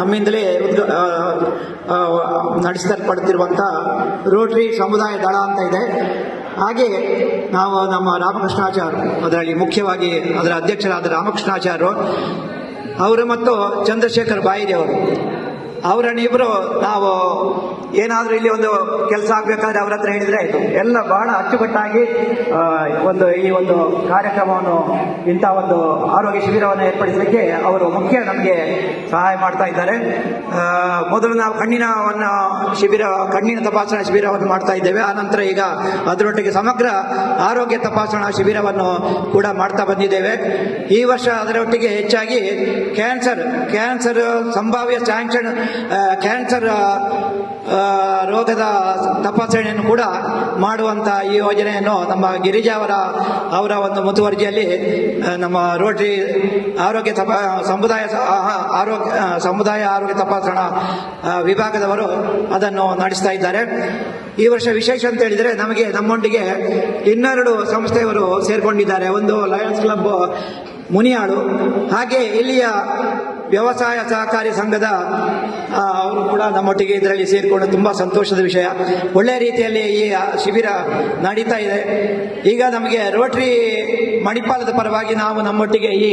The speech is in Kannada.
ನಮ್ಮಿಂದಲೇ ನಡೆಸಲ್ಪಡುತ್ತಿರುವಂಥ ರೋಟರಿ ಸಮುದಾಯ ದಳ ಅಂತ ಇದೆ. ಹಾಗೆ ನಾವು ನಮ್ಮ ರಾಮಕೃಷ್ಣಾಚಾರ್ಯ, ಅದರಲ್ಲಿ ಮುಖ್ಯವಾಗಿ ಅದರ ಅಧ್ಯಕ್ಷರಾದ ರಾಮಕೃಷ್ಣಾಚಾರ್ಯರು ಅವರು ಮತ್ತು ಚಂದ್ರಶೇಖರ್ ಬಾಯಿದೇವರು ಅವರನ್ನಿಬ್ಬರು ನಾವು ಏನಾದರೂ ಇಲ್ಲಿ ಒಂದು ಕೆಲಸ ಆಗಬೇಕಾದ್ರೆ ಅವ್ರ ಹತ್ರ ಹೇಳಿದರೆ ಆಯಿತು. ಎಲ್ಲ ಬಹಳ ಅಚ್ಚುಕಟ್ಟಾಗಿ ಈ ಒಂದು ಕಾರ್ಯಕ್ರಮವನ್ನು, ಇಂಥ ಒಂದು ಆರೋಗ್ಯ ಶಿಬಿರವನ್ನು ಏರ್ಪಡಿಸಲಿಕ್ಕೆ ಅವರು ಮುಖ್ಯ ನಮಗೆ ಸಹಾಯ ಮಾಡ್ತಾ ಇದ್ದಾರೆ. ಮೊದಲು ನಾವು ಕಣ್ಣಿನ ತಪಾಸಣಾ ಶಿಬಿರವನ್ನು ಮಾಡ್ತಾ ಇದ್ದೇವೆ. ಆನಂತರ ಈಗ ಅದರೊಟ್ಟಿಗೆ ಸಮಗ್ರ ಆರೋಗ್ಯ ತಪಾಸಣಾ ಶಿಬಿರವನ್ನು ಕೂಡ ಮಾಡ್ತಾ ಬಂದಿದ್ದೇವೆ. ಈ ವರ್ಷ ಅದರೊಟ್ಟಿಗೆ ಹೆಚ್ಚಾಗಿ ಕ್ಯಾನ್ಸರ್ ಸಂಭಾವ್ಯ ಕ್ಯಾನ್ಸರ್ ರೋಗದ ತಪಾಸಣೆಯನ್ನು ಕೂಡ ಈ ಯೋಜನೆಯನ್ನು ನಮ್ಮ ಗಿರಿಜಾ ಅವರ ಒಂದು ಮುತುವರ್ಜಿಯಲ್ಲಿ ನಮ್ಮ ರೋಟರಿ ಸಮುದಾಯ ಆರೋಗ್ಯ ತಪಾಸಣಾ ವಿಭಾಗದವರು ಅದನ್ನು ನಡೆಸ್ತಾ ಇದ್ದಾರೆ. ಈ ವರ್ಷ ವಿಶೇಷ ಅಂತ ಹೇಳಿದರೆ ನಮ್ಮೊಂದಿಗೆ 12 ಸಂಸ್ಥೆಯವರು ಸೇರ್ಕೊಂಡಿದ್ದಾರೆ. ಒಂದು ಲಯನ್ಸ್ ಕ್ಲಬ್ ಮುನಿಯಾಳು, ಹಾಗೆ ಇಲ್ಲಿಯ ವ್ಯವಸಾಯ ಸಹಕಾರಿ ಸಂಘದ ಅವರು ಕೂಡ ನಮ್ಮೊಟ್ಟಿಗೆ ಇದರಲ್ಲಿ ಸೇರಿಕೊಂಡು ತುಂಬ ಸಂತೋಷದ ವಿಷಯ. ಒಳ್ಳೆಯ ರೀತಿಯಲ್ಲಿ ಈ ಶಿಬಿರ ನಡೀತಾ ಇದೆ. ಈಗ ನಮಗೆ ರೋಟರಿ ಮಣಿಪಾಲದ ಪರವಾಗಿ ನಾವು ನಮ್ಮೊಟ್ಟಿಗೆ ಈ